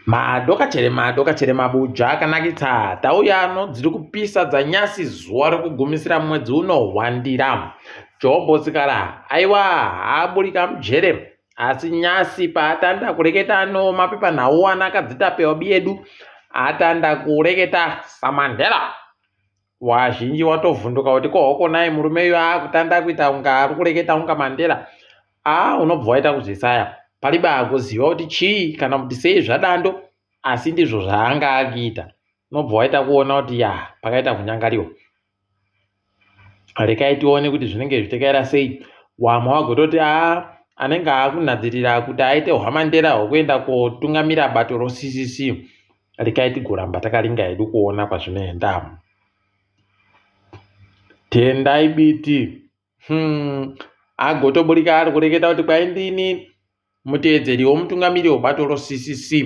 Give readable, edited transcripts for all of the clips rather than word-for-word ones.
madokachere mabuja akanakitsa tauya ano dziri kupisa dzanyasi zuwa rekugumisira mwedzi uno waNdira jobho Sikhala aiwa haburika mujere asi nyasi paatanda kureketa ano mapepa nhau akadzitapewa biedu atanda kureketa saMandela wazhinji watovhunduka kuti kohoko naye murumeyo akutanda kuita unga ari kureketa unga Mandela unobva waita kuzvisaya palibe akuziva kuti chii kana kuti sei zvadando asi ndizvo zvaanga akiita unobva waita kuona kuti pakaita kunyangariwa. Rekai tione kuti zvinenge zvichitekaira sei. Wamwe wagototi anenge akunadzirira kuti aite hwamandera hwekuenda kotungamira bato roCCC. Rekai tigoramba takaringa hedu kuona kwazvinoenda. Tendai Biti agotoburika ari kureketa kuti kwai ndini muteedzeri womutungamiri webato roCCC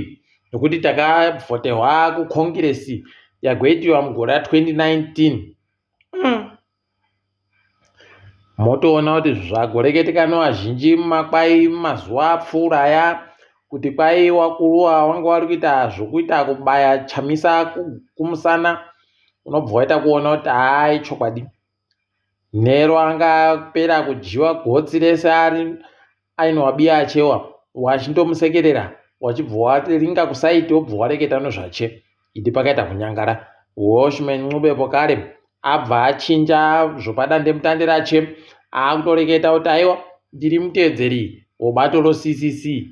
nokuti takavhoterwa kukongresi yagoitiwa mugore ra2019. Motoona kuti zvagoreketeka nevazhinji kwai mazuva apfuura aya kuti kwai wakuru wanga wari kuita zvokuita kubaya Chamisa kumusana. Unobva waita kuona kuti chokwadi nhero angapera kudyiwa gotsi rese ari ainowabiya achewa wachindomusekerera wachibva waringa kusaiti wobva wareketa nozvache idi pakaita kunyangara. Washman Ncube kare abva achinja zvopadande mutande rache akutoreketa kuti aiwa ndiri muteedzeri webato roCCC.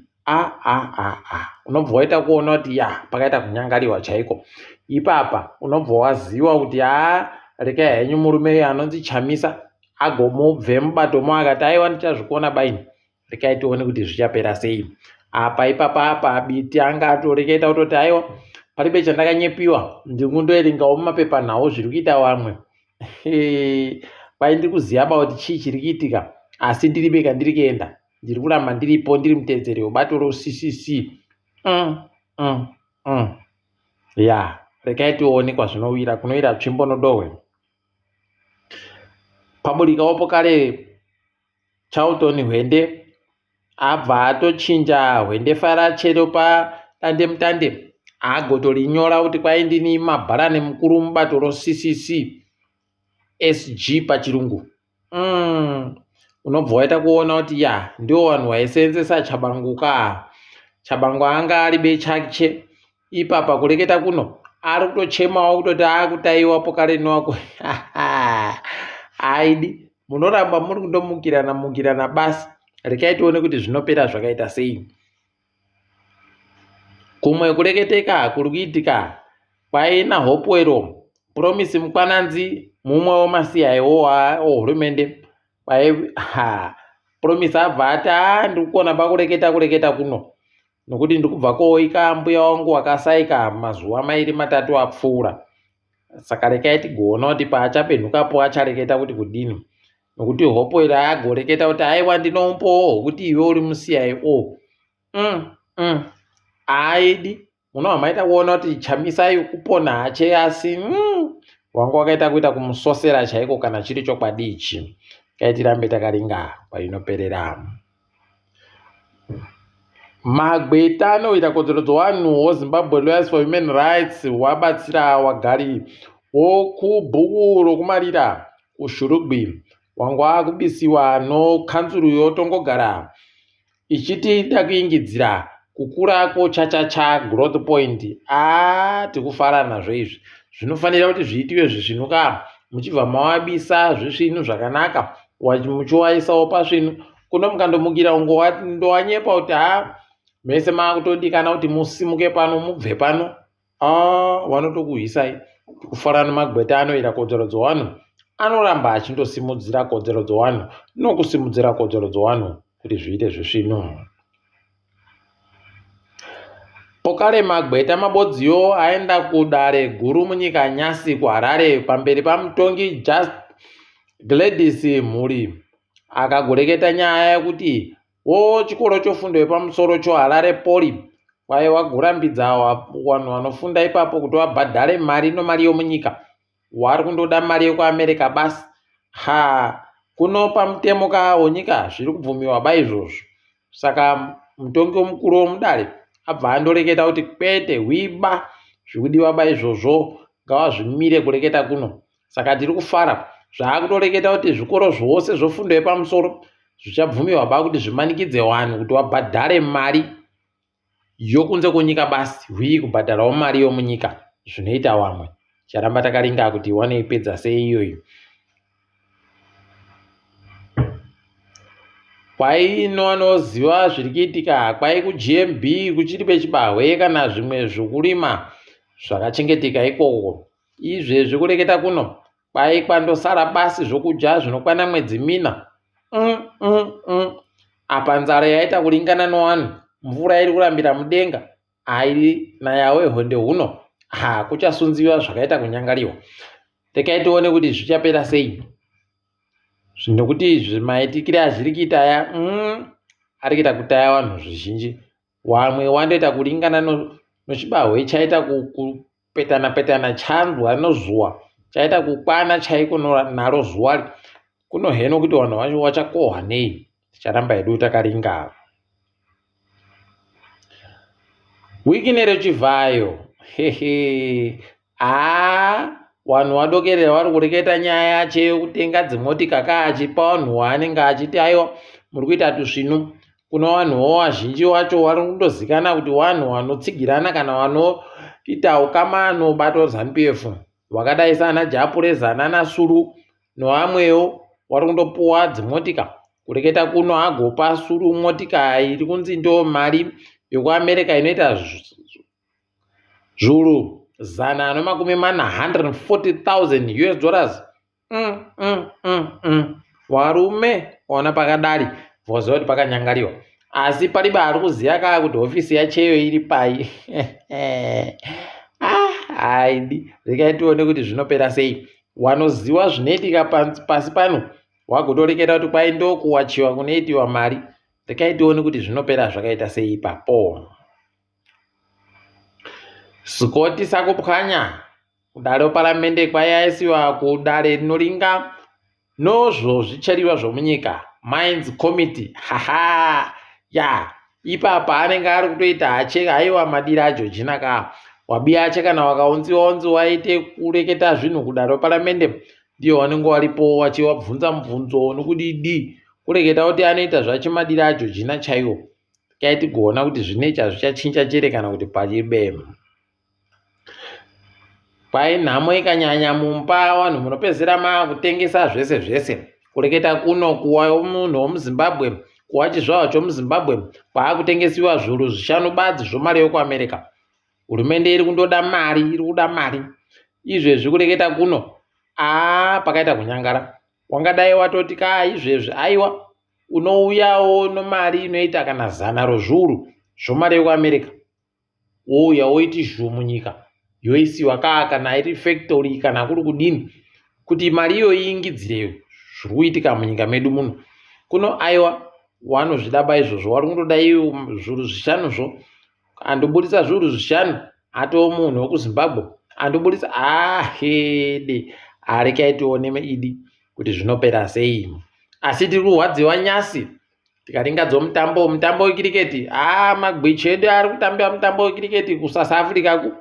Unobva waita kuona kuti pakaita kunyangariwa chaiko. Ipapa unobva waziva kuti rekai henyu murume anonzi Chamisa agomubve mubatomo akati aiwa ndichazvikona baini. Rekai tione kuti zvichapera sei. Ipapa Biti anga atoreketa kutoti aiwa palibe chandakanyepiwa ndikundoerengawo mumapepa nhau zviri kuita vamwe. Kwai ndiri kuziyaba kuti chii chiri kuitika asi ndiri beka ndiri kuenda ndiri kuramba ndiripo ndiri muteedzeri webato roCCC. Rekai tione kwazvinowira kunoira tsvimbo nodohwe. Paburikawopo kare naHwende abva atochinja hwende farachero padande mutande agotorinyora kuti kwai ndini mabharani mukuru mubato roCCC SG pachirungu. Unobva waita kuona kuti ndio vanhu vaisenzesa Tshabangu Tshabangu anga ari bechache. Ipapa kureketa kuno ari kutochemawo kutoti akutaiwapo kare nowako. Aidi munoramba muri kundomukirana basi. Rekai tione kuti zvinopera zvakaita sei. Kumwe kureketeka kuri kuitika kwai naHwende Promise mukwananzi mumwe womasiyawo hurumende kwai Promise abva ati ndiri kuona pakureketa kuno nokuti ndikubva koika mbuya wangu wakasaika mazuva mairi matatu apfuura. Saka rekai tigoona kuti paachapenhukapo achareketa kuti kudini nokuti Hwende agoreketa kuti aiwa ndinombowo hwekuti iwe uri muCIO. Aidi munobva maita kuona kuti Chamisa kupona hache asi wanga wakaita kuita kumusosera chaiko kana chiri chokwadi ichi. Tirambe takaringa painoperera. Magweta anoita kodzero dzevanhu weZimbabwe Lawyers for Human Rights wabatsira wagari wokubhuku rokumarira kuShurugwi wanga wakubisiwa nokanzuru yotongogara ichiti ida kuingidzira kukurako chachacha growth point. Tikufara nazvo izvi zvinofanira kuti zviitiwe zvisvinuka muchibva mawabisa zvisvinu zvakanaka muchiwaisawo pasvinu kuno mukandomukira ndowanyepa kuti mese makutodikana kuti musimuke pano mubve pano vanotokuhisai. Kufara nemagweta anoita kodzero dzevanhu anoramba achindosimudzira kodzero dzevanhu nokusimudzira kodzero dzevanhu kuti zviite zvisvinu. Pokare magweta mabodziyo aenda kudare guru munyika Nyasi kuHarare pamberi pamutongi Gladys Mhuri akagoreketa nyaya yekuti chikoro chofundo yepamusoro choHarare Poli kwai wagurambidza vanhu vanofunda ipapo kuti vabhadhare mari nomari yomunyika wari kundoda mari yekuAmerica basi. Kuno pamutemo kaonyika zviri kubvumiwa baizvozvo. Saka mutongi mukuru womudare abva andoreketa kuti kwete wiba zvikudiwa ba izvozvo ngawazvimire kureketa kuno. Saka tiri kufara zvaakutoreketa kuti zvikoro zvose zvofundo yepamusoro zvichabvumirwa ba kuti zvimanikidze vanhu kuti wabhadhare mari yokunze kwenyika basi kubhadharawo mari yomunyika zvinoita vamwe. Charamba takaringa kuti wanoipedza sei iyoyo. Kwai wanoziva zviri kuitika kwai kuGMB kuchiri pechibahwe kana zvimwe zvokurima zvakachengeteka ikoko. Izvezvi kureketa kuno kwai kwandosara basi zvokudya zvinokwana mwedzi mina. Apa nzara yaita kuringana nevanhu, mvura iri kurambira mudenga, airi naHwende huno kuchasunziwa zvakaita kunyangariwa. Rekai tione kuti zvichapera sei. Zvinokuti zvimaitikire azviri kuita aya ari kuita kutaya vanhu zvizhinji. Wamwe wandoita kuringana nochibahwe chaita kupetana chanzwa nozuwa chaita kukwana chaiko naro zuwa kuno heno kuti vanhu vacho vachakohwa nei. Ticharamba hedu takaringa. Wiki nerochivhayo vanhu vadokerera vari kureketa nyaya chekutenga dzimotika kaachipa vanhu vaanenge achiti aiwa muri kuita tusvinu. Kuna vanhuwo vazhinji vacho vari kundozikana kuti vanhu vanotsigirana kana vanoita ukama nobato ZANU-PF vakadai sana Japureza naSuru nevamwewo vari kundopuwa dzimotika. Kureketa kuno agopa Suru motika iri kunzi ndo mari yokuAmerika inoita zviuru 140,000 US $. Varume ona pakadari voziva kuti pakanyangariwa. Asi palibe ari kuziya kaa kuti hofisi yacheyo iri pai. Aidi rekai tione kuti zvinopera sei. Wanoziva zvinoitika pasi pano wagotoreketa kuti kwai ndokuwachiwa kunoitiwa mari. Rekai tione kuti zvinopera zvakaita sei ipapo. Sikoti sakupwanya kudare paramende kwayaisiwa kudare rinoringa nozvo zvicheriwa zvomunyika Mines Committee. Ipapa anenge ari kutoita hache aiwa madira aJoji ka wabiya ache kana wakaunziwa waite kureketa zvinhu kudare paramende ndiyo wanenge waripo wachiwabvunza mubvunzo nokudidi kureketa kuti anoita zvacho madira aJoji chaiwo. Kaiti kuona kuti zvinecha zvichachinja chere kana kuti palibe. Kwai nhamo ikanyanya mumba vanhu munopedzera makutengesa zvese. Kureketa kuno kuwa munhu womuZimbabwe kuwa chizvava chomuZimbabwe kwaakutengesiwa zviuru 5 badzi zvomari yokuAmerika. Hurumende iri kundoda mari, iri kuda mari. Izvezvi kureketa kuno pakaita kunyangara. Wangadai watoti ka izvezvi aiwa unouyawo nomari inoita kana 100 zviuru zvomari yokuAmerika. Wouya woiti zvomunyika yoisiwa kana iri factory kana kuri kudini kuti mari iyo iingidzireyo zviri kuitika munyika medu muno. Kuno aiwa wanozvida ba izvozvo vari kundoda iyo zviuru 5 zvo andobudisa zviuru 5 atoo munhu wokuZimbabwe andobudisa hede arekai tione idi kuti zvinopera sei. Asi tiri kurwadziwa nyasi tikaringadzo mutambo wekiriketi. Magwichi edu ari kutambira mutambo wekiriketi kuSouth Africa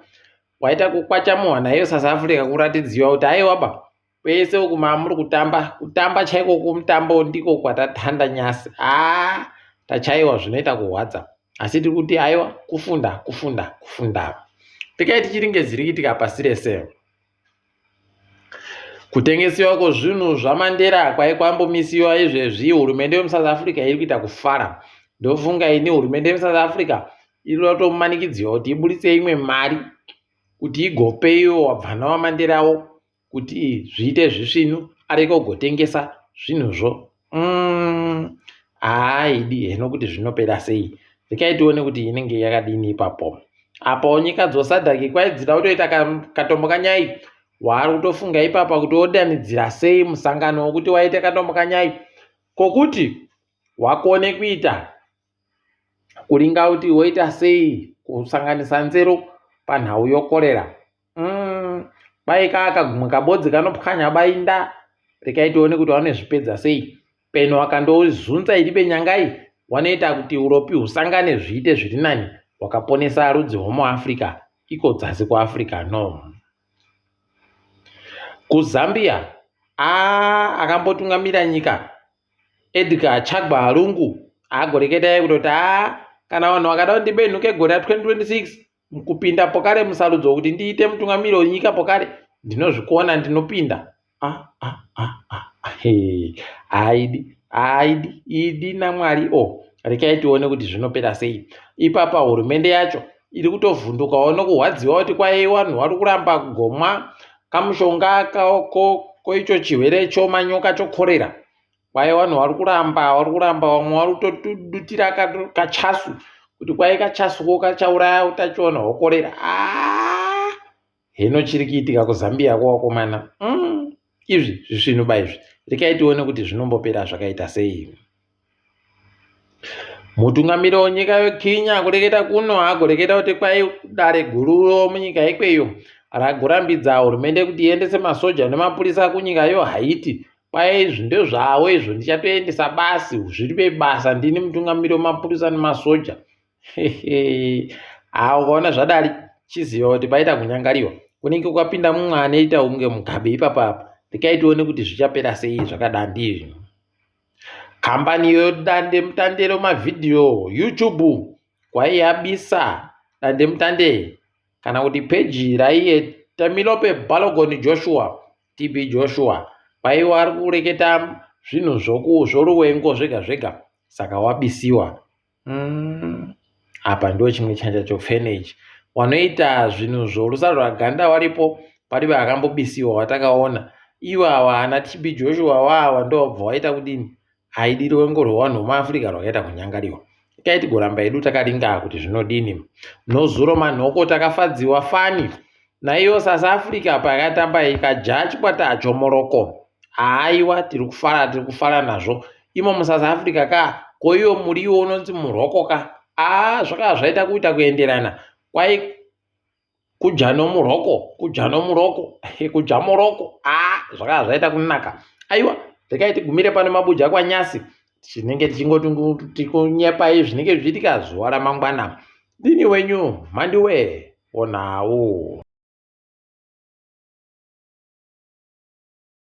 waita kukwacha muhwana iyo South Africa kuratidziwa kuti aiwa ba pese uku muri kutamba chaiko kumutambo ndiko kwatatanda nyasi. Tachaiwa zvinoita kurwadza. Asi tiri kuti aiwa kufunda. Tikai tichiringe zviri kuitika pasi rese. Kutengesiwa kwezvinhu zvaMandela kwai kwambomisiwa izvezvi. Hurumende yemuSouth Africa iri kuita kufara. Ndofunga ini hurumende yemuSouth Africa iri kutomanikidziwa kuti ibudise imwe mari kuti igope iyo wabvana waMandelawo kuti zviite zvisvinu areke kugotengesa zvinhuzvo. Haidi heno kuti zvinopera sei. Rekai tione kuti inenge yakadini ipapo. Apa onyika dzosadhaki kwai dzida kutoita katombo kanyai wari kutofunga ipapa kuti odanidzira sei musangano wokuti waite katombo kanyai kokuti wakone kuita kuringa kuti woita sei kusanganisa nzero panhau yokorera. Bai kakagumwe kabodzi kanopwanya bainda. Rekai tione kuti vanozvipedza sei. Peno wakandozunza iri penyangai wanoita kuti uropi husangane zviite zviri nani wakaponesa rudzi rwomuAfrica iko dzasi kuAfrica no. KuZambia akambotungamira nyika Edgar Chagba Halungu agoreketa kutoti kana vanhu vakada kundibenhuke gore ra 2026 kupinda pokare musarudzo kuti ndiite mutungamiri wenyika pokare ndinozvikona ndinopinda. Idi naMwari rekai tione kuti zvinopera sei. Ipapa hurumende yacho iri kutovhundukawo nokuhwadziwa kuti kwai vanhu vari kuramba kugomwa kamushonga koicho chirwere chomanyoka chokorera. Kwai vanhu vari kuramba vamwe vari kutodutira kachasu kuti kwai kachasuko kachauraya utachiona hwokorera. Hino chiri kuitika kuZambia kwakomana izvi zvisvinuba izvi rekai tione kuti zvinombopera zvakaita sei. Mutungamiri wenyika yeKenya kureketa kuno agoreketa kuti kwai dare guru munyika ikweyo ragorambidza hurumende kuti iendese masoja nemapurisa kunyikayo Haiti. Kwai zvindo zvavo izvo ndichatoendesa basi zviripe basa ndini mutungamiri wemapurisa nemasoja. Ukaona zvadari chiziva kuti paita kunyangariwa kunenge kwapinda mumwe anoita kunge mugabe ipapapa. Rekai tione kuti zvichapera sei zvakada ndizvo. Kambani yodande mutande remavhidhiyo YouTube kwai yabisa dande mutande kana kuti peji raiye Tamilope Balogun Joshua TB Joshua kwai vari kureketa zvinhu zvoruwengo zvega zvega saka wabisiwa. Apa ndo chimwe chanja chofenechi wanoita zvinhu zvorusa rwaganda waripo pari vakambobisiwa watakaona ivava ana TB Joshua wawa ndobva waita kudini haidi ruwengo rwevanhu vemuAfrica rwakaita kunyangariwa. Rekai tigoramba edu takaringa kuti zvinodini. Nozuro manhoko takafadziwa fani naiyo South Africa pakatamba ikaja chikwata choMorocco. Aiwa tiri kufara nazvo. Imo muSouth Africa koiyo muriwo unonzi muroko zvakava zvaita kuita kuenderana kwai kuja nomuroko zvakava zvaita kunaka. Aiwa rekai tigumire pane mabuja kwaNyasi chinenge tichingoti kunyepai zvinenge zviitika zuva ramangwana. Ndini wenyu Mhanduwe Wenhau.